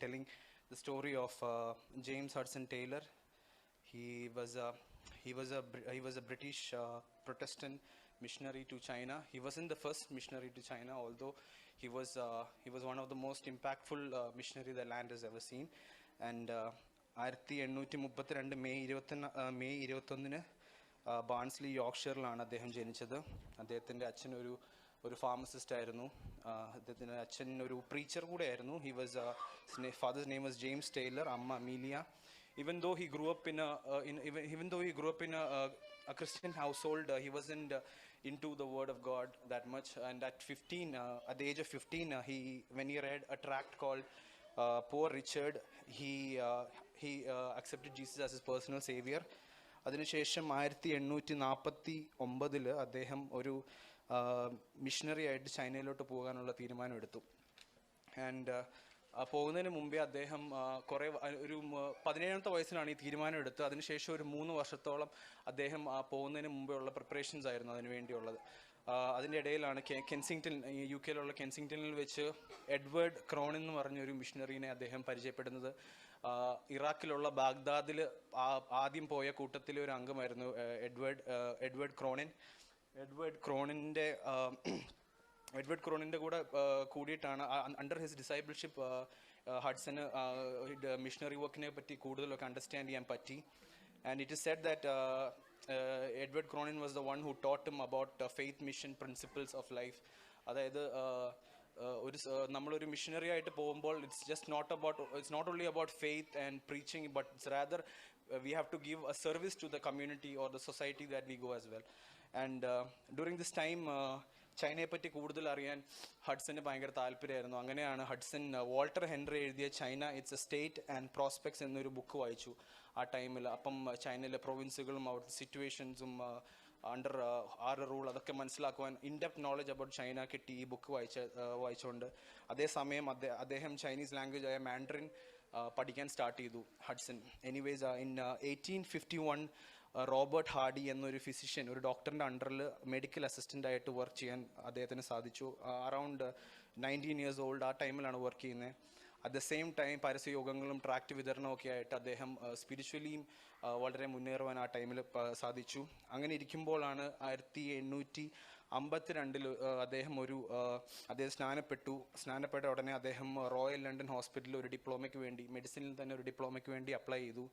telling the story of James Hudson Taylor. He was a British Protestant missionary to China. He wasn't the first missionary to China, although he was one of the most impactful missionary the land has ever seen. And 1832 May 21 ബാൺസ്ലി യോർക്ക്ഷയറിലാണ് അദ്ദേഹം ജനിച്ചത്. അദ്ദേഹത്തിൻ്റെ അച്ഛൻ ഒരു pharmacist ആയിരുന്നു. അദ്ദേഹത്തിൻ്റെ അച്ഛൻ ഒരു preacher കൂടെ ആയിരുന്നു. Father's name was James Taylor, അമ്മ Amelia. Even though he grew up in a Christian household, he wasn't into the Word of God that much. And at the age of 15, when he read a tract called Poor Richard, he accepted Jesus as his personal savior. അതിനുശേഷം 1849 അദ്ദേഹം ഒരു missionary ആയിട്ട് ചൈനയിലോട്ട് പോകാനുള്ള തീരുമാനമെടുത്തു. And പോകുന്നതിന് മുമ്പേ അദ്ദേഹം ഒരു 17ാമത്തെ വയസ്സിലാണ് ഈ തീരുമാനം എടുത്തത്. അതിനുശേഷം ഒരു 3 വർഷത്തോളം അദ്ദേഹം പോകുന്നതിന് മുമ്പേ ഉള്ള പ്രിപ്പറേഷൻസ് ആയിരുന്നു അതിനു വേണ്ടിയുള്ളത്. അതിൻ്റെ ഇടയിലാണ് കെൻസിങ്ടൺ, UK കെൻസിങ്ടണിൽ വെച്ച് എഡ്വേർഡ് ക്രോണിൻ എന്ന് പറഞ്ഞൊരു മിഷണറീനെ അദ്ദേഹം പരിചയപ്പെടുന്നത്. ഇറാഖിലുള്ള ബാഗ്ദാദിൽ ആദ്യം പോയ കൂട്ടത്തിലെ ഒരു അംഗമായിരുന്നു എഡ്വേർഡ് ക്രോണിൻ. എഡ്വേർഡ് ക്രോണിൻ്റെ കൂടെ കൂടിയിട്ടാണ് അണ്ടർ ഹിസ് ഡിസൈബിൾഷിപ്പ് ഹഡ്സന് മിഷണറി വർക്കിനെ പറ്റി കൂടുതലൊക്കെ അണ്ടർസ്റ്റാൻഡ് ചെയ്യാൻ പറ്റി. And it is said that Edward Cronin was the one who taught him about faith mission principles of life. അതായത് നമ്മളൊരു മിഷണറി ആയിട്ട് പോകുമ്പോൾ it's not only about faith and preaching, but it's rather we have to give a service to the community or the society that we go as well. And during this time ചൈനയെ പറ്റി കൂടുതൽ അറിയാൻ ഹഡ്സന് ഭയങ്കര താല്പര്യമായിരുന്നു. അങ്ങനെയാണ് Hudson Walter Henry എഴുതിയ China it's A state and prospects എന്നൊരു book വായിച്ചു ആ ടൈമിൽ. അപ്പം ചൈനയിലെ പ്രൊവിൻസുകളും അവിടുത്തെ സിറ്റുവേഷൻസും അണ്ടർ ആറ് റൂൾ അതൊക്കെ മനസ്സിലാക്കുവാൻ ഇൻഡെപ്ത് നോളജ് അബൌട്ട് ചൈന കിട്ടി ഈ ബുക്ക് വായിച്ചുകൊണ്ട്. അതേസമയം അദ്ദേഹം ചൈനീസ് ലാംഗ്വേജ് ആയ മാൻഡറിൻ പഠിക്കാൻ സ്റ്റാർട്ട് ചെയ്തു Hudson. Anyways in 1851 Robert Hardy എന്നൊരു ഫിസിഷ്യൻ, ഒരു ഡോക്ടറിൻ്റെ അണ്ടറിൽ മെഡിക്കൽ അസിസ്റ്റൻ്റ് ആയിട്ട് വർക്ക് ചെയ്യാൻ അദ്ദേഹത്തിന് സാധിച്ചു. അറൗണ്ട് 19 years old ആ ടൈമിലാണ് വർക്ക് ചെയ്യുന്നത്. അറ്റ് ദ സെയിം ടൈം പരസ്യയോഗങ്ങളും ട്രാക്ട് വിതരണമൊക്കെ ആയിട്ട് അദ്ദേഹം സ്പിരിച്വലിയും വളരെ മുന്നേറുവാൻ ആ ടൈമിൽ സാധിച്ചു. അങ്ങനെ ഇരിക്കുമ്പോഴാണ് 1852 അദ്ദേഹം സ്നാനപ്പെട്ട ഉടനെ അദ്ദേഹം റോയൽ ലണ്ടൻ ഹോസ്പിറ്റലിൽ ഒരു ഡിപ്ലോമയ്ക്ക് വേണ്ടി, മെഡിസിനിൽ തന്നെ ഒരു ഡിപ്ലോമയ്ക്ക് വേണ്ടി അപ്ലൈ ചെയ്തു.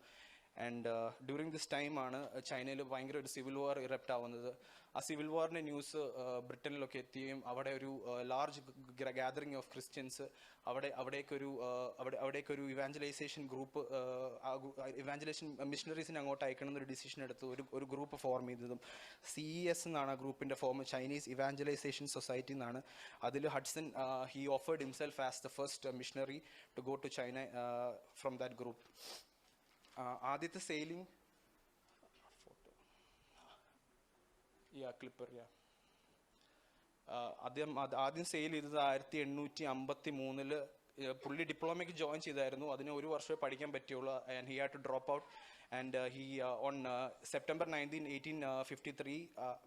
ആൻഡ് ഡ്യൂറിങ് ദിസ് ടൈമാണ് ചൈനയിൽ ഭയങ്കര ഒരു സിവിൽ വാർ ഇറപ്റ്റ് ആവുന്നത്. ആ സിവിൽ വാറിൻ്റെ ന്യൂസ് ബ്രിട്ടനിലൊക്കെ എത്തുകയും അവിടെ ഒരു ലാർജ് ഗാദറിങ് ഓഫ് ക്രിസ്ത്യൻസ് അവിടേക്കൊരു ഇവാഞ്ചലൈസേഷൻ ഗ്രൂപ്പ്, ഇവാഞ്ചലൈസേഷൻ മിഷണറീസിനെ അങ്ങോട്ട് അയക്കണം എന്നൊരു ഡിസിഷൻ എടുത്ത് ഒരു ഗ്രൂപ്പ് ഫോം ചെയ്തതും CES എന്നാണ് ആ ഗ്രൂപ്പിൻ്റെ ഫോം, ചൈനീസ് ഇവാഞ്ചലൈസേഷൻ സൊസൈറ്റി എന്നാണ്. അതിൽ Hudson he offered himself as the first missionary to go to China from that group. ആദ്യത്തെ സെയിലിംഗ് ആദ്യം സെയിൽ ചെയ്തത് 1853 പുള്ളി ഡിപ്ലോമയ്ക്ക് ജോയിൻ ചെയ്തായിരുന്നു. അതിന് 1 വർഷമേ പഠിക്കാൻ പറ്റുള്ളൂ. And he had to drop out. And he on September 19, 1853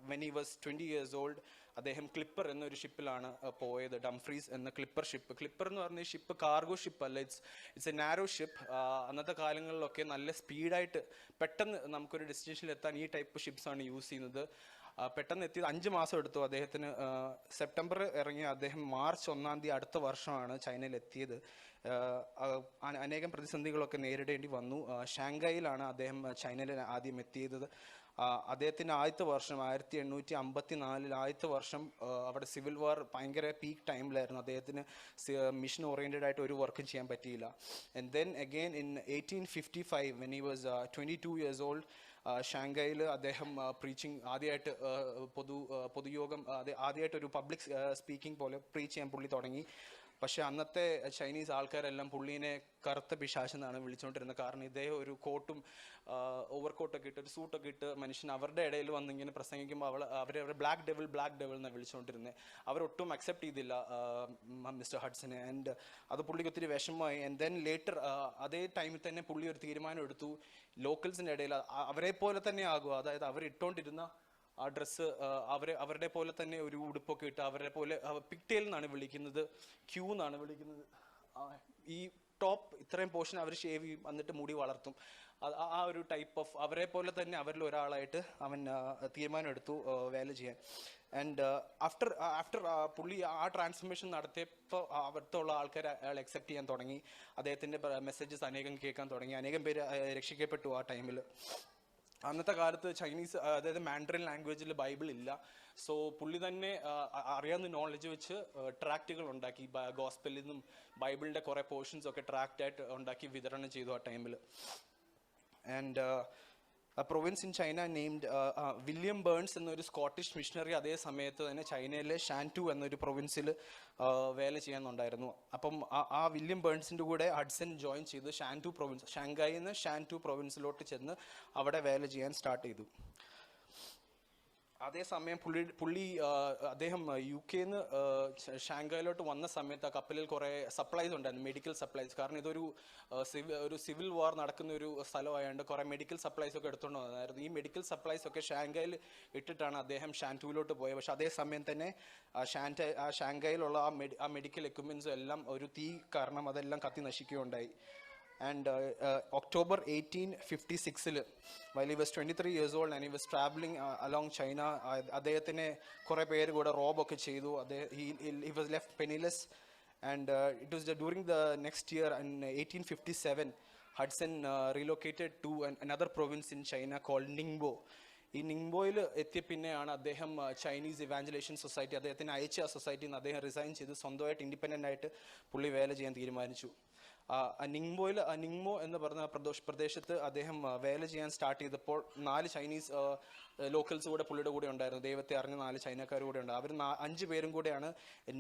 when he was 20 years old, അദ്ദേഹം ക്ലിപ്പർ എന്നൊരു ഷിപ്പിലാണ് പോയത്. ഡംഫ്രീസ് എന്ന ക്ലിപ്പർ ഷിപ്പ്. ക്ലിപ്പർ എന്ന് പറഞ്ഞ ഷിപ്പ് കാർഗോ ഷിപ്പ് അല്ല, ഇറ്റ്സ് എ നാരോ ഷിപ്പ്. അന്നത്തെ കാലങ്ങളിലൊക്കെ നല്ല സ്പീഡായിട്ട് പെട്ടെന്ന് നമുക്കൊരു ഡെസ്റ്റിനേഷനിൽ എത്താൻ ഈ ടൈപ്പ് ഷിപ്സാണ് യൂസ് ചെയ്യുന്നത്. പെട്ടെന്ന് എത്തിയത് 5 മാസം എടുത്തു അദ്ദേഹത്തിന്. സെപ്റ്റംബർ ഇറങ്ങി അദ്ദേഹം മാർച്ച് 1 അടുത്ത വർഷമാണ് ചൈനയിൽ എത്തിയത്. അനേകം പ്രതിസന്ധികളൊക്കെ നേരിടേണ്ടി വന്നു. ഷാങ്കായിലാണ് അദ്ദേഹം ചൈനയിൽ ആദ്യം എത്തിയത്. അദ്ദേഹത്തിൻ്റെ ആദ്യത്തെ വർഷം 1854 ആദ്യത്തെ വർഷം അവിടെ സിവിൽ വാർ ഭയങ്കര പീക്ക് ടൈമിലായിരുന്നു. അദ്ദേഹത്തിന് മിഷൻ ഓറിയൻറ്റഡ് ആയിട്ട് ഒരു വർക്കും ചെയ്യാൻ പറ്റിയില്ല. And then again in 1855 when he was 22 years old, ഷാങ്കായിൽ അദ്ദേഹം പ്രീച്ചിങ് ആദ്യമായിട്ട് പൊതുയോഗം ആദ്യമായിട്ട് ഒരു പബ്ലിക് സ്പീക്കിംഗ് പോലെ പ്രീച്ച് ചെയ്യാൻ പുള്ളി തുടങ്ങി. പക്ഷെ അന്നത്തെ ചൈനീസ് ആൾക്കാരെല്ലാം പുള്ളീനെ കറുത്ത പിശാചെന്നാണ് വിളിച്ചുകൊണ്ടിരുന്നത്. കാരണം ഇദ്ദേഹം ഒരു കോട്ടും ഓവർകോട്ടൊക്കെ ഇട്ട് ഒരു സൂട്ടൊക്കെ ഇട്ട് മനുഷ്യൻ അവരുടെ ഇടയിൽ വന്നിങ്ങനെ പ്രസംഗിക്കുമ്പോൾ അവരെ ബ്ലാക്ക് ഡെവിൾ എന്നാണ് വിളിച്ചുകൊണ്ടിരുന്നത്. അവരൊട്ടും അക്സെപ്റ്റ് ചെയ്തില്ല മിസ്റ്റർ ഹഡ്സനെ. ആൻഡ് അത് പുള്ളിക്ക് ഒത്തിരി വിഷമമായി. ആൻഡ് ദെൻ ലേറ്റർ അതേ ടൈമിൽ തന്നെ പുള്ളി ഒരു തീരുമാനം എടുത്തു, ലോക്കൽസിൻ്റെ ഇടയിൽ അവരെ പോലെ തന്നെ ആകുക, അതായത് അവരിട്ടുകൊണ്ടിരുന്ന ആ ഡ്രസ്സ് അവരുടെ പോലെ തന്നെ ഒരു ഉടുപ്പൊക്കെ ഇട്ട് അവരെ പോലെ പിക്ടെയിൽ എന്നാണ് വിളിക്കുന്നത്, ക്യൂ എന്നാണ് വിളിക്കുന്നത്. ഈ ടോപ്പ് ഇത്രയും പോർഷൻ അവർ ഷേവ് ചെയ്യും, എന്നിട്ട് മുടി വളർത്തും. ആ ഒരു ടൈപ്പ് ഓഫ് അവരെ പോലെ തന്നെ അവരിൽ ഒരാളായിട്ട് അവൻ തീരുമാനം എടുത്തു വേല ചെയ്യാൻ. ആൻഡ് ആഫ്റ്റർ പുള്ളി ആ ട്രാൻസ്ഫർമേഷൻ നടത്തിയപ്പോൾ അവിടുത്തെ ആൾക്കാർ അയാൾ അക്സെപ്റ്റ് ചെയ്യാൻ തുടങ്ങി. അദ്ദേഹത്തിൻ്റെ മെസ്സേജസ് അനേകം കേൾക്കാൻ തുടങ്ങി. അനേകം പേര് രക്ഷിക്കപ്പെട്ടു ആ ടൈമിൽ. അന്നത്തെ കാലത്ത് ചൈനീസ്, അതായത് മാൻഡറിൻ ലാംഗ്വേജിൽ ബൈബിൾ ഇല്ല. സോ പുള്ളി തന്നെ അറിയാവുന്ന നോളജ് വെച്ച് ട്രാക്റ്റുകൾ ഉണ്ടാക്കി. ഗോസ്പലിൽ നിന്നും ബൈബിളിൻ്റെ കുറേ പോർഷൻസ് ഒക്കെ ട്രാക്റ്റായിട്ട് ഉണ്ടാക്കി വിതരണം ചെയ്തു ആ ടൈമിൽ. And a province in China named William burns എന്നൊരു സ്കോട്ടിഷ് മിഷണറി അതേ സമയത്ത് തന്നെ ചൈനയിലെ ഷാൻറ്റു എന്നൊരു പ്രൊവിൻസിൽ വേല ചെയ്യാനുണ്ടായിരുന്നു. അപ്പം ആ വില്യം ബേൺസിൻ്റെ കൂടെ ഹഡ്സൺ ജോയിൻ ചെയ്ത് ഷാൻറ്റു പ്രൊവിൻസ്, ഷാങ്കായിൽ നിന്ന് ഷാൻറ്റു പ്രൊവിൻസിലോട്ട് ചെന്ന് അവിടെ വേല ചെയ്യാൻ സ്റ്റാർട്ട് ചെയ്തു. അതേസമയം അദ്ദേഹം യു കെന്ന് ഷാങ്കായിലോട്ട് വന്ന സമയത്ത് ആ കപ്പലിൽ കുറേ സപ്ലൈസ് ഉണ്ടായിരുന്നു, മെഡിക്കൽ സപ്ലൈസ്. കാരണം ഇതൊരു സിവിൽ വാർ നടക്കുന്ന ഒരു സ്ഥലമായതുകൊണ്ട് കുറേ മെഡിക്കൽ സപ്ലൈസ് ഒക്കെ എടുത്തുകൊണ്ട് വന്നായിരുന്നു. ഈ മെഡിക്കൽ സപ്ലൈസ് ഒക്കെ ഷാങ്കായിൽ ഇട്ടിട്ടാണ് അദ്ദേഹം ഷാൻറ്റുവിലോട്ട് പോയത്. പക്ഷെ അതേസമയം തന്നെ ഷാങ്കായിലുള്ള ആ മെഡിക്കൽ എക്യുപ്മെൻസും എല്ലാം ഒരു തീ കാരണം അതെല്ലാം കത്തി നശിക്കുകയുണ്ടായി. And October 1856, while he was 23 years old and he was traveling along China, അദ്ദേഹത്തിനെ കുറേ പേര് കൂടെ റോബൊക്കെ ചെയ്തു. He was left penniless. And it was during the next year, in 1857, Hudson relocated to another province in China called Ningbo. ഈ നിങ്ബോയിൽ എത്തിയ പിന്നെയാണ് അദ്ദേഹം Chinese ഇവാഞ്ചലേഷൻ society, അദ്ദേഹത്തിന് അയച്ച ആ സൊസൈറ്റിയിൽ നിന്ന് അദ്ദേഹം റിസൈൻ ചെയ്ത് സ്വന്തമായിട്ട് ഇൻഡിപെൻഡൻ്റ് ആയിട്ട് പുള്ളി വേല ചെയ്യാൻ തീരുമാനിച്ചു. നിങ്മോ എന്ന് പറഞ്ഞ പ്രദേശത്ത് അദ്ദേഹം വേല ചെയ്യാൻ സ്റ്റാർട്ട് ചെയ്തപ്പോൾ 4 ചൈനീസ് ലോക്കൽസ് കൂടെ പുള്ളിയുടെ കൂടെ ഉണ്ടായിരുന്നു. ദൈവത്തെ അറിഞ്ഞ 4 ചൈനക്കാർ കൂടെ ഉണ്ട്. അവർ 5 പേരും കൂടെയാണ്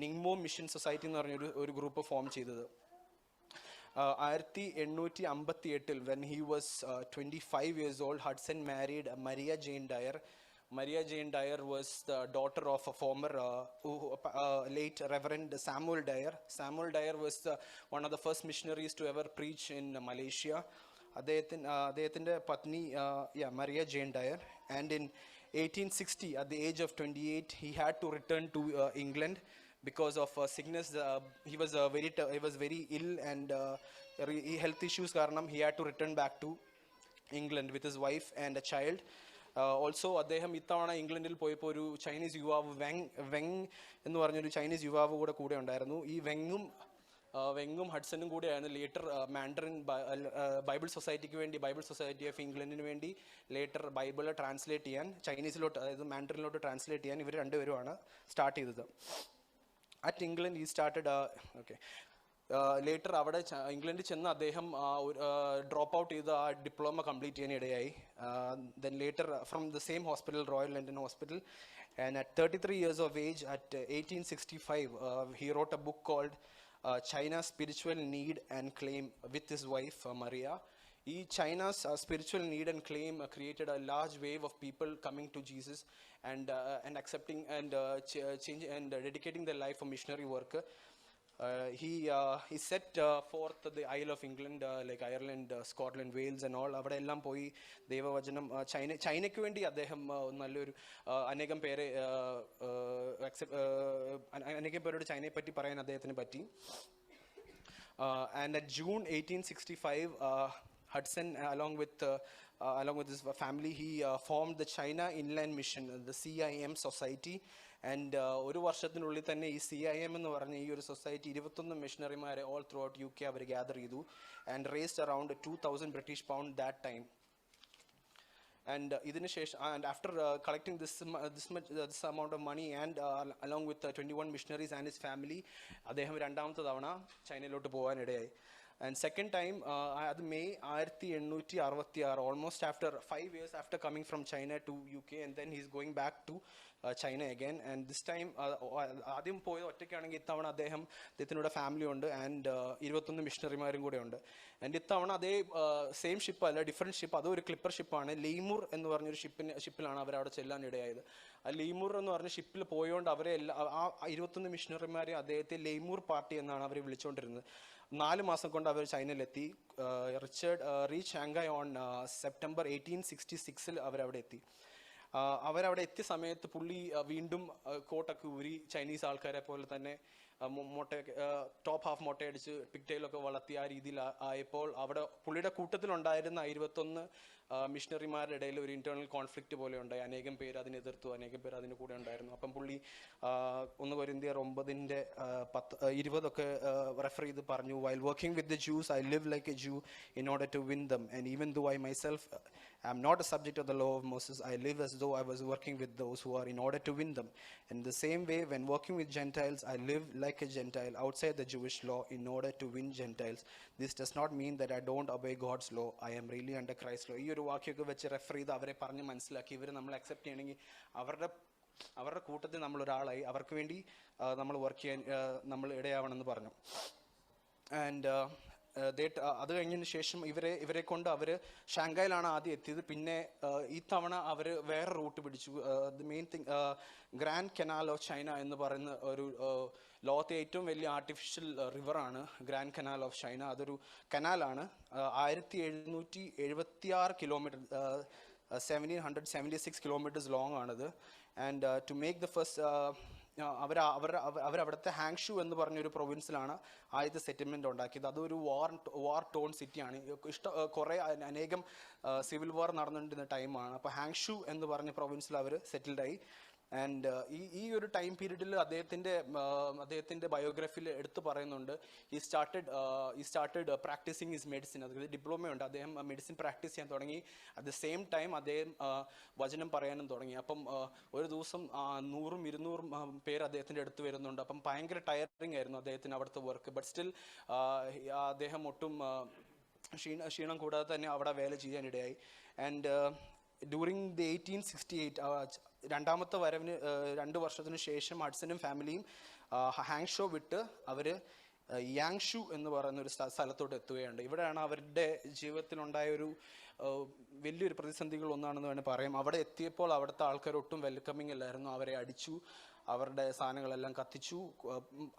നിങ്മോ മിഷൻ സൊസൈറ്റി എന്ന് പറഞ്ഞൊരു ഗ്രൂപ്പ് ഫോം ചെയ്തത്. 1858, when he was 25 years old, Hudson married Maria Jane Dyer. Maria Jane Dyer was the daughter of a former late Reverend Samuel Dyer. Samuel Dyer was one of the first missionaries to ever preach in Malaysia. അദ്ദേഹത്തിൻ്റെ പത്നി Maria Jane Dyer. And in 1860, at the age of 28, he had to return to England because of sickness. He was very ill and health issues കാരണം he had to return back to England with his wife and a child. Also അദ്ദേഹം ഇത്തവണ ഇംഗ്ലണ്ടിൽ പോയപ്പോൾ ഒരു Chinese യുവാവ് വെങ് എന്ന് പറഞ്ഞൊരു Chinese യുവാവ് കൂടെ ഉണ്ടായിരുന്നു. ഈ വെങ്ങും ഹഡ്സനും കൂടെയാണ് ലേറ്റർ മാൻഡറിൻ ബൈബിൾ സൊസൈറ്റിക്ക് വേണ്ടി, ബൈബിൾ സൊസൈറ്റി ഓഫ് ഇംഗ്ലണ്ടിന് വേണ്ടി ലേറ്റർ ബൈബിൾ ട്രാൻസ്ലേറ്റ് ചെയ്യാൻ, ചൈനീസിലോട്ട് അതായത് മാൻഡറിനിലോട്ട് ട്രാൻസ്ലേറ്റ് ചെയ്യാൻ ഇവർ രണ്ടുപേരുമാണ് സ്റ്റാർട്ട് ചെയ്തത്. At England he started later അവിടെ ഇംഗ്ലണ്ടിൽ ചെന്ന് അദ്ദേഹം ഡ്രോപ്പ് ഔട്ട് ചെയ്ത് ആ ഡിപ്ലോമ കംപ്ലീറ്റ് ചെയ്യാനിടയായി. Then later from the same hospital, royal London hospital, and at 33 years of age, at 1865, he wrote a book called China's Spiritual Need and Claim with his wife Maria. China's spiritual need and claim created a large wave of people coming to Jesus and accepting and changing and dedicating their life for missionary work. He set forth the Isle of England, like Ireland, Scotland, Wales and all. അവിടെ എല്ലാം പോയി ദൈവവചനം ചൈനയ്ക്ക് വേണ്ടി അദ്ദേഹം നല്ലൊരു അനേകം പേരോട് ചൈനയെ പറ്റി പറയാൻ അദ്ദേഹത്തിന് പറ്റി. And at June 1865, Hudson, along with his family, he formed the China Inland Mission, the CIM Society. And ഒരു വർഷത്തിനുള്ളിൽ തന്നെ ഈ CIM എന്ന് പറഞ്ഞ ഈ ഒരു സൊസൈറ്റി 21 മിഷണറിമാരെ ഓൾ ത്രൂ ഔട്ട് UK അവർ ഗ്യാദർ ചെയ്തു and raised around 2000 British pound that time. And ഇതിന് ശേഷം, and after collecting this amount of money and along with 21 missionaries and his family, അദ്ദേഹം രണ്ടാമത്തെ തവണ ചൈനയിലോട്ട് പോകാനിടയായി. And second time, അത് May 1866, almost after 5 years after coming from China to UK, and then he's going back to China again. And this time ആദ്യം പോയത് ഒറ്റയ്ക്കാണെങ്കിൽ ഇത്തവണ അദ്ദേഹത്തിനൂടെ family ഉണ്ട് and 21 മിഷണറിമാരും കൂടെ ഉണ്ട്. ആൻഡ് ഇത്തവണ അതേ സെയിം ഷിപ്പ് അല്ല, ഡിഫറെൻറ്റ് ഷിപ്പ്, അതും ഒരു ക്ലിപ്പർ ഷിപ്പാണ്. ലെയ്മൂർ എന്ന് പറഞ്ഞൊരു ഷിപ്പിലാണ് അവരവിടെ ചെല്ലാനിടയായത്. ആ ലെയ്മൂർ എന്ന് പറഞ്ഞ ഷിപ്പിൽ പോയോണ്ട് അവരെ ആ 21 മിഷണറിമാരെ അദ്ദേഹത്തെ ലെയ്മൂർ പാർട്ടി എന്നാണ് അവർ വിളിച്ചുകൊണ്ടിരുന്നത്. 4 മാസം കൊണ്ട് അവർ ചൈനയിലെത്തി. റീച്ച് ഷാങ്ഹായ് ഓൺ സെപ്റ്റംബർ 1866 അവരവിടെ എത്തി. അവരവിടെ എത്തിയ സമയത്ത് പുള്ളി വീണ്ടും കോട്ടൊക്കെ ഊരി ചൈനീസ് ആൾക്കാരെ പോലെ തന്നെ ടോപ്പ് ഹാഫ് മൊട്ടയടിച്ച് പിക്ടെയിലൊക്കെ വളർത്തി ആ രീതിയിൽ ആയപ്പോൾ അവിടെ പുള്ളിയുടെ കൂട്ടത്തിലുണ്ടായിരുന്ന 21 മിഷണറിമാരുടെ ഇടയിൽ ഒരു ഇന്റേണൽ കോൺഫ്ലിക്റ്റ് പോലെ ഉണ്ടായി. അനേകം പേര് അതിനെ എതിർത്തു, അനേകം പേര് അതിന് കൂടെ ഉണ്ടായിരുന്നു. അപ്പം പുള്ളി 1 കൊരിന്ത്യർ 9:20 റെഫർ ചെയ്ത് പറഞ്ഞു, while working with the Jews I live like a Jew in order to win them, and even though I myself am not a subject of the law of Moses, I live as though I was working with those who are in order to win them. In the same way, when working with Gentiles I live like a Gentile outside the Jewish law in order to win Gentiles. This does not mean that I don't obey God's law. I am really under Christ's law. ഈ ഒരു വാക്യമൊക്കെ വെച്ച് refer ചെയ്ത് അവരെ പറഞ്ഞ് മനസ്സിലാക്കി ഇവർ നമ്മൾ accept ചെയ്യണമെങ്കിൽ അവരുടെ കൂട്ടത്തിൽ നമ്മളൊരാളായി അവർക്ക് വേണ്ടി നമ്മൾ വർക്ക് ചെയ്യാൻ നമ്മൾ ഇടയാവണമെന്ന് പറഞ്ഞു. ആൻഡ് അത് കഴിഞ്ഞതിന് ശേഷം ഇവരെ കൊണ്ട് അവർ ഷാങ്കായിലാണ് ആദ്യം എത്തിയത്. പിന്നെ ഈ തവണ അവർ വേറെ റൂട്ട് പിടിച്ചു. The main thing grand canal of China എന്ന് പറയുന്ന ഒരു ലോകത്തെ ഏറ്റവും വലിയ ആർട്ടിഫിഷ്യൽ റിവറാണ് ഗ്രാൻഡ് കനാൽ ഓഫ് ചൈന. അതൊരു കനാലാണ്. 1776 കിലോമീറ്റർ 1776 കിലോമീറ്റേഴ്സ് ലോങ് ആണിത്. And to make the first അവരവിടുത്തെ ഹാങ്ഷു എന്ന് പറഞ്ഞൊരു പ്രൊവിൻസിലാണ് ആദ്യത്തെ സെറ്റിൽമെൻറ്റ് ഉണ്ടാക്കിയത്. അതൊരു വാർ ടോൺ സിറ്റിയാണ്. കുറേ അനേകം സിവിൽ വാർ നടന്നുകൊണ്ടിരുന്ന ടൈമാണ്. അപ്പോൾ ഹാങ്ഷു എന്ന് പറഞ്ഞ പ്രൊവിൻസിൽ അവർ സെറ്റിൽഡായി. ആൻഡ് ഈ ഒരു ടൈം പീരീഡിൽ അദ്ദേഹത്തിൻ്റെ ബയോഗ്രഫിയിൽ എടുത്തു പറയുന്നുണ്ട്, ഈ സ്റ്റാർട്ടഡ് പ്രാക്ടീസിങ് ഹിസ് മെഡിസിൻ. അതായത് ഡിപ്ലോമയുണ്ട്, അദ്ദേഹം മെഡിസിൻ പ്രാക്ടീസ് ചെയ്യാൻ തുടങ്ങി. അറ്റ് ദ സെയിം ടൈം അദ്ദേഹം വചനം പറയാനും തുടങ്ങി. അപ്പം ഒരു ദിവസം 100-200 പേര് അദ്ദേഹത്തിൻ്റെ അടുത്ത് വരുന്നുണ്ട്. അപ്പം ഭയങ്കര ടയറിങ് ആയിരുന്നു അദ്ദേഹത്തിന് അവിടുത്തെ വർക്ക്. ബട്ട് സ്റ്റിൽ അദ്ദേഹം ഒട്ടും ക്ഷീണം കൂടാതെ തന്നെ അവിടെ വേല ചെയ്യാനിടയായി. ആൻഡ് ഡ്യൂറിങ് ദി 1868 രണ്ടാമത്തെ വരവിന് 2 വർഷത്തിന് ശേഷം ഹഡ്സനും ഫാമിലിയും ഹാങ്ഷോ വിട്ട് അവർ യാങ്ഷു എന്ന് പറയുന്ന ഒരു സ്ഥലത്തോട്ട് എത്തുകയുണ്ട്. ഇവിടെയാണ് അവരുടെ ജീവിതത്തിലുണ്ടായ ഒരു വലിയൊരു പ്രതിസന്ധികൾ ഒന്നാണെന്ന് വേണമെങ്കിൽ പറയാം. അവിടെ എത്തിയപ്പോൾ അവിടുത്തെ ആൾക്കാർ ഒട്ടും വെൽക്കമിങ് അല്ലായിരുന്നു. അവരെ അടിച്ചു, അവരുടെ സാധനങ്ങളെല്ലാം കത്തിച്ചു.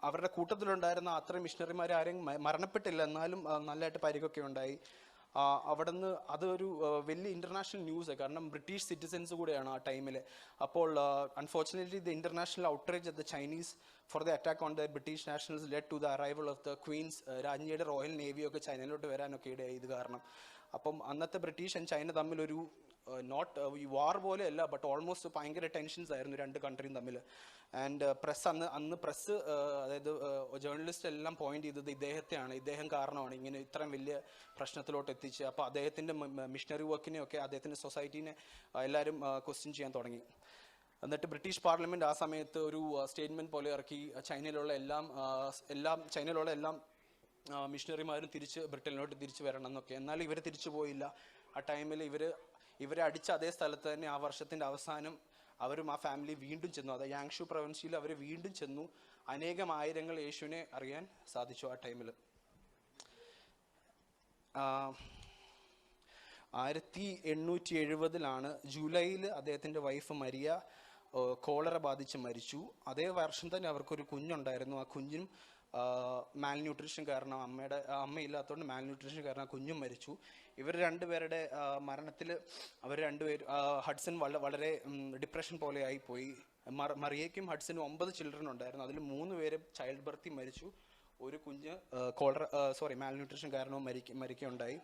അവരുടെ കൂട്ടത്തിലുണ്ടായിരുന്ന അത്രയും മിഷണറിമാർ ആരെയും മരണപ്പെട്ടില്ല, എന്നാലും നല്ലതായിട്ട് പരിക്കൊക്കെ ഉണ്ടായി. അവിടുന്ന് അതൊരു വലിയ ഇൻ്റർനാഷണൽ ന്യൂസ്, കാരണം ബ്രിട്ടീഷ് സിറ്റിസൻസ് കൂടെയാണ് ആ ടൈമിൽ. അപ്പോൾ unfortunately the international outrage of the Chinese for the attack on the British nationals led to the arrival of the Queen's. രാജ്ഞിയുടെ റോയൽ നേവിയൊക്കെ ചൈനയിലോട്ട് വരാനൊക്കെ ഇടയായി ഇത് കാരണം. അപ്പം അന്നത്തെ ബ്രിട്ടീഷ് ആൻഡ് ചൈന തമ്മിലൊരു നോട്ട് ഈ വാർ പോലെയല്ല, ബട്ട് ഓൾമോസ്റ്റ് ഭയങ്കര ടെൻഷൻസ് ആയിരുന്നു രണ്ട് കൺട്രിയും തമ്മിൽ. ആൻഡ് അന്ന് പ്രസ് അതായത് ജേർണലിസ്റ്റ് എല്ലാം പോയിന്റ് ചെയ്തത് ഇദ്ദേഹം കാരണമാണ് ഇങ്ങനെ ഇത്രയും വലിയ പ്രശ്നത്തിലോട്ട് എത്തിച്ച്. അപ്പോൾ അദ്ദേഹത്തിൻ്റെ മിഷണറി വർക്കിനെയൊക്കെ അദ്ദേഹത്തിൻ്റെ സൊസൈറ്റീനെ എല്ലാവരും ക്വസ്റ്റ്യൻ ചെയ്യാൻ തുടങ്ങി. എന്നിട്ട് ബ്രിട്ടീഷ് പാർലമെൻറ്റ് ആ സമയത്ത് ഒരു സ്റ്റേറ്റ്മെൻറ്റ് പോലെ ഇറക്കി, ചൈനയിലുള്ള എല്ലാ മിഷണറിമാരും ബ്രിട്ടനിലോട്ട് തിരിച്ചു വരണം എന്നൊക്കെ. എന്നാൽ ഇവർ തിരിച്ചു പോയില്ല. ആ ടൈമിൽ ഇവരെ അടിച്ച അതേ സ്ഥലത്ത് തന്നെ ആ വർഷത്തിൻ്റെ അവസാനം അവരും ആ ഫാമിലി വീണ്ടും ചെന്നു. അതായത് യാങ്ഷു പ്രൊവിൻസിൽ അവർ വീണ്ടും ചെന്നു. അനേകം ആയിരങ്ങൾ യേശുവിനെ അറിയാൻ സാധിച്ചു ആ ടൈമിൽ. 1870 ജൂലൈയിൽ അദ്ദേഹത്തിൻ്റെ വൈഫ് മരിയ കോളറ ബാധിച്ച് മരിച്ചു. അതേ വർഷം തന്നെ അവർക്കൊരു കുഞ്ഞുണ്ടായിരുന്നു. ആ കുഞ്ഞും മാൽന്യൂട്രീഷൻ കാരണം, അമ്മയില്ലാത്തതുകൊണ്ട് മാൽന്യൂട്രീഷൻ കാരണം ആ കുഞ്ഞും മരിച്ചു. ഇവർ രണ്ടുപേരുടെ മരണത്തിൽ അവർ രണ്ടുപേരും ഹഡ്സൺ വളരെ ഡിപ്രഷൻ പോലെ ആയിപ്പോയി. മറിയയ്ക്കും ഹഡ്സനും 9 ചിൽഡ്രൻ ഉണ്ടായിരുന്നു. അതിൽ 3 പേര് ചൈൽഡ് ബർത്തിൽ മരിച്ചു. ഒരു കുഞ്ഞ് മാൽന്യൂട്രീഷൻ കാരണവും മരിക്കുകയുണ്ടായി.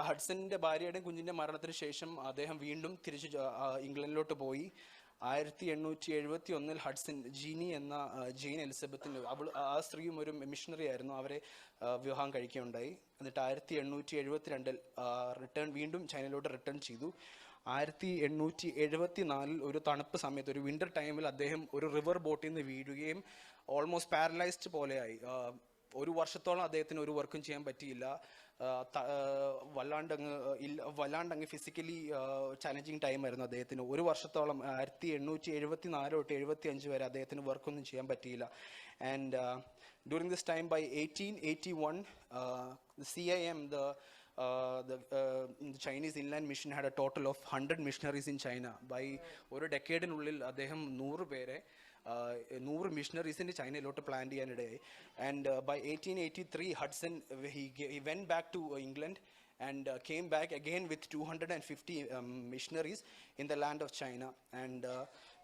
ഹഡ്സന്റെ ഭാര്യയുടെയും കുഞ്ഞിൻ്റെ മരണത്തിന് ശേഷം അദ്ദേഹം വീണ്ടും തിരിച്ച് ഇംഗ്ലണ്ടിലോട്ട് പോയി. 1871 ഹഡ്സൺ ജീനി എന്ന ജെയിൻ എലിസബത്തിന്, ആ സ്ത്രീയും ഒരു മിഷണറി ആയിരുന്നു, അവരെ വിവാഹം കഴിക്കുകയുണ്ടായി. എന്നിട്ട് 1872 വീണ്ടും ചൈനയിലോട്ട് റിട്ടേൺ ചെയ്തു. 1874 ഒരു തണുപ്പ് സമയത്ത്, ഒരു വിന്റർ ടൈമിൽ അദ്ദേഹം ഒരു റിവർ ബോട്ടിൽ നിന്ന് വീഴുകയും ഓൾമോസ്റ്റ് പാരലൈസ്ഡ് പോലെയായി. 1 വർഷത്തോളം അദ്ദേഹത്തിന് ഒരു വർക്കും ചെയ്യാൻ പറ്റിയില്ല. വല്ലാണ്ടങ്ങ് ഫിസിക്കലി ചാലഞ്ചിങ് ടൈമായിരുന്നു അദ്ദേഹത്തിന്. 1 വർഷത്തോളം 1874 തൊട്ട് 75 വരെ അദ്ദേഹത്തിന് വർക്കൊന്നും ചെയ്യാൻ പറ്റിയില്ല. And during this time by 1881 CIM, the Chinese Inland Mission had a total of 100 missionaries in China. By ഒരു ഡെക്കേഡിനുള്ളിൽ അദ്ദേഹം 100 മിഷണറീസിന് ചൈനയിലോട്ട് പ്ലാൻ ചെയ്യാനിടയായി. And by 1883 Hudson he went back to England and came back again with 250 missionaries in the land of China. And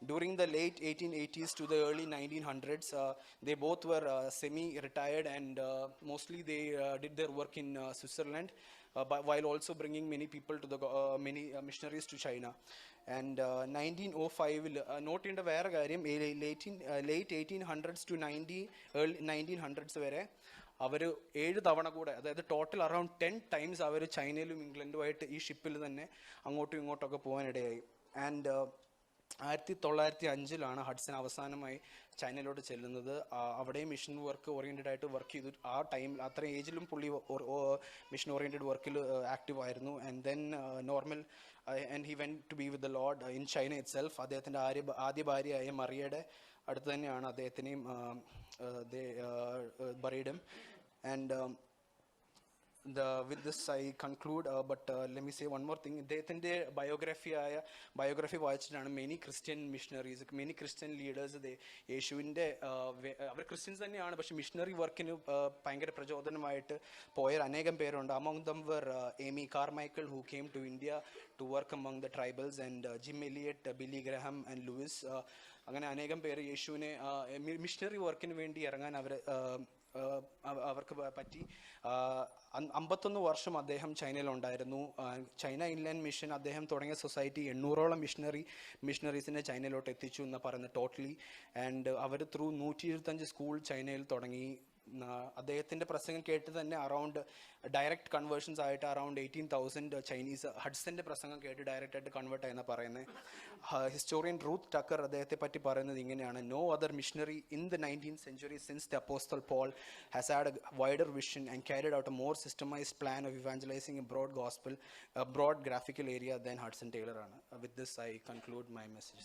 during the late 1880s to the early 1900s, they both were semi-retired, and mostly they did their work in Switzerland, while also bringing many people to the many missionaries to China. And 1905 not ചെയ്യേണ്ട വേറെ കാര്യം, late 1800s to early 1900s വരെ അവർ 7 തവണ കൂടെ, അതായത് total around 10 times അവർ ചൈനയിലും ഇംഗ്ലണ്ടുമായിട്ട് ഈ ഷിപ്പിൽ തന്നെ അങ്ങോട്ടും ഇങ്ങോട്ടൊക്കെ പോകാനിടയായി. ആൻഡ് 1905 ഹഡ്സൺ അവസാനമായി ചൈനയിലോട്ട് ചെല്ലുന്നത്. അവിടെയും മിഷൻ വർക്ക് ഓറിയൻറ്റഡ് ആയിട്ട് വർക്ക് ചെയ്തു. ആ ടൈമിൽ അത്ര ഏജിലും പുള്ളി മിഷൻ ഓറിയൻറ്റഡ് വർക്കിൽ ആക്റ്റീവ് ആയിരുന്നു. And then normal and he went to be with the lord in China itself. അദ്ദേഹത്തിൻ്റെ ആദ്യ ഭാര്യയായ മറിയയുടെ അടുത്ത് തന്നെയാണ് അദ്ദേഹത്തിനെയും ബറീഡും. And with this I conclude, but let me say one more thing. അദ്ദേഹത്തിൻ്റെ biography വായിച്ചിട്ടാണ് many Christian missionaries, many Christian leaders യേശുവിൻ്റെ അവർ ക്രിസ്ത്യൻസ് തന്നെയാണ്, പക്ഷെ മിഷണറി വർക്കിന് ഭയങ്കര പ്രചോദനമായിട്ട് പോയ അനേകം പേരുണ്ട്. among them were Amy Carmichael, who came to India to work among the tribals, and Jim Elliot, Billy Graham and Lewis. അങ്ങനെ അനേകം പേര് യേശുവിനെ മിഷണറി വർക്കിന് വേണ്ടി ഇറങ്ങാൻ അവർക്ക് പറ്റി. 51 വർഷം അദ്ദേഹം ചൈനയിലുണ്ടായിരുന്നു. ചൈന ഇൻലാൻഡ് മിഷൻ അദ്ദേഹം തുടങ്ങിയ സൊസൈറ്റി 800ഓളം മിഷണറീസിനെ ചൈനയിലോട്ട് എത്തിച്ചു എന്ന് പറയുന്നത് ടോട്ടലി. ആൻഡ് അവർ ത്രൂ 125 സ്കൂൾ ചൈനയിൽ തുടങ്ങി. അദ്ദേഹത്തിൻ്റെ പ്രസംഗം കേട്ട് തന്നെ അറൗണ്ട് ഡയറക്റ്റ് കൺവേർഷൻസ് ആയിട്ട് അറൗണ്ട് 18,000 ചൈനീസ് ഹഡ്സൻ്റെ പ്രസംഗം കേട്ട് ഡയറക്റ്റ് ആയിട്ട് കൺവേർട്ട് ആയെന്നാണ് പറയുന്നത്. ഹിസ്റ്റോറിയൻ റൂത്ത് ടക്കർ അദ്ദേഹത്തെ പറ്റി പറയുന്നത് ഇങ്ങനെയാണ്: no other missionary in the 19th century since the Apostle Paul has had a wider vision and carried out a more systemized plan of evangelizing a broad graphical area than Hudson Taylor ആണ്. With this I conclude my message.